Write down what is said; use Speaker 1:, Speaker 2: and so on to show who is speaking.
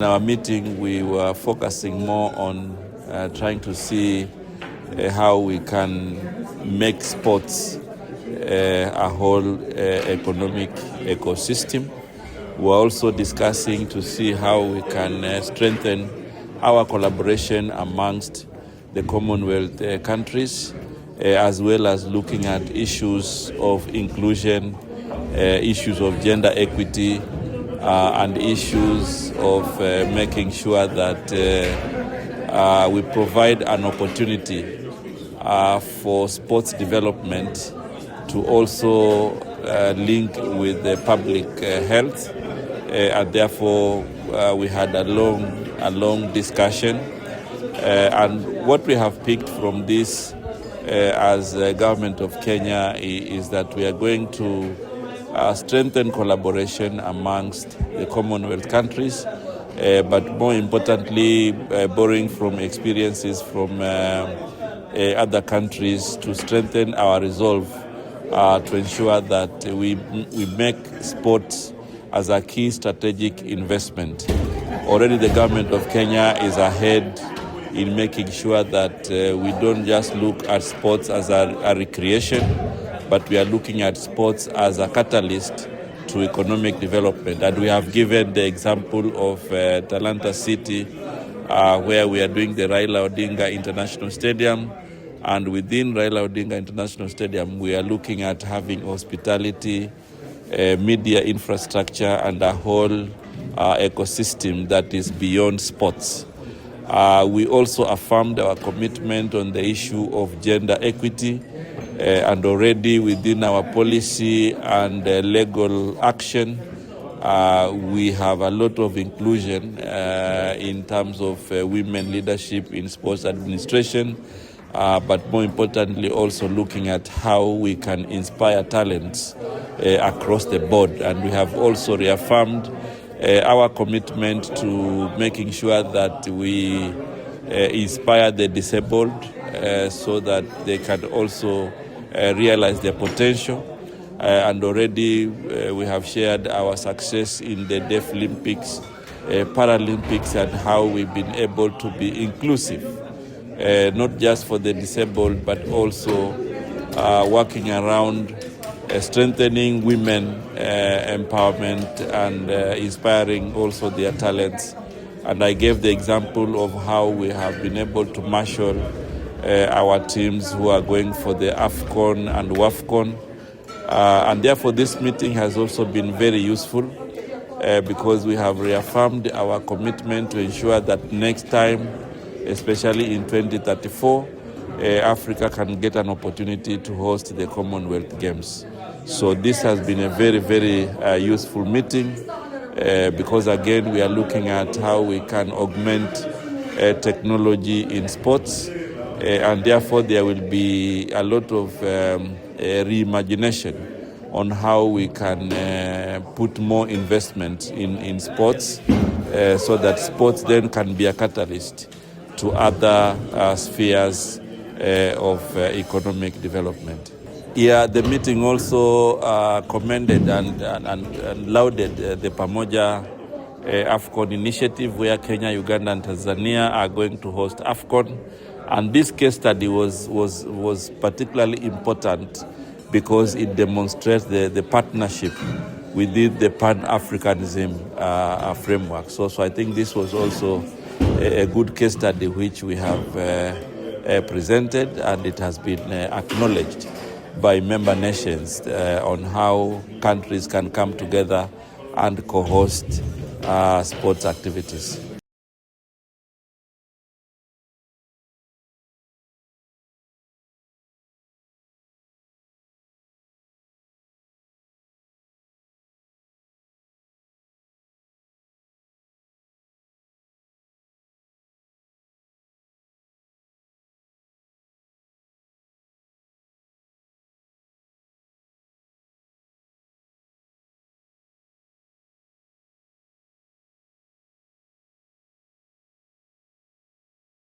Speaker 1: In our meeting, we were focusing more on trying to see how we can make sports a whole economic ecosystem. We're also discussing to see how we can strengthen our collaboration amongst the Commonwealth countries, as well as looking at issues of inclusion, issues of gender equity, and issues of making sure that we provide an opportunity for sports development to also link with the public health. And therefore, we had a long discussion. And what we have picked from this as the government of Kenya is that we are going to strengthen collaboration amongst the Commonwealth countries, but more importantly, borrowing from experiences from other countries to strengthen our resolve to ensure that we make sports as a key strategic investment. Already the government of Kenya is ahead in making sure that we don't just look at sports as a recreation, but we are looking at sports as a catalyst to economic development. And we have given the example of Talanta City, where we are doing the Raila Odinga International Stadium. And within Raila Odinga International Stadium, we are looking at having hospitality, media infrastructure, and a whole ecosystem that is beyond sports. We also affirmed our commitment on the issue of gender equity, and already within our policy and legal action, we have a lot of inclusion in terms of women leadership in sports administration, but more importantly also looking at how we can inspire talents across the board. And we have also reaffirmed our commitment to making sure that we inspire the disabled so that they can also realize their potential. And already we have shared our success in the Deaf Olympics, Paralympics, and how we've been able to be inclusive, not just for the disabled, but also working around strengthening women empowerment and inspiring also their talents. And I gave the example of how we have been able to marshal our teams who are going for the AFCON and WAFCON. And therefore this meeting has also been very useful because we have reaffirmed our commitment to ensure that next time, especially in 2034, Africa can get an opportunity to host the Commonwealth Games. So this has been a very useful meeting because again we are looking at how we can augment technology in sports. And therefore there will be a lot of reimagination on how we can put more investment in sports so that sports then can be a catalyst to other spheres of economic development. Yeah, the meeting also commended and lauded the Pamoja AFCON initiative, where Kenya, Uganda and Tanzania are going to host AFCON. And this case study was particularly important because it demonstrates the partnership within the Pan-Africanism framework. So I think this was also a good case study which we have presented, and it has been acknowledged by member nations on how countries can come together and co-host sports activities.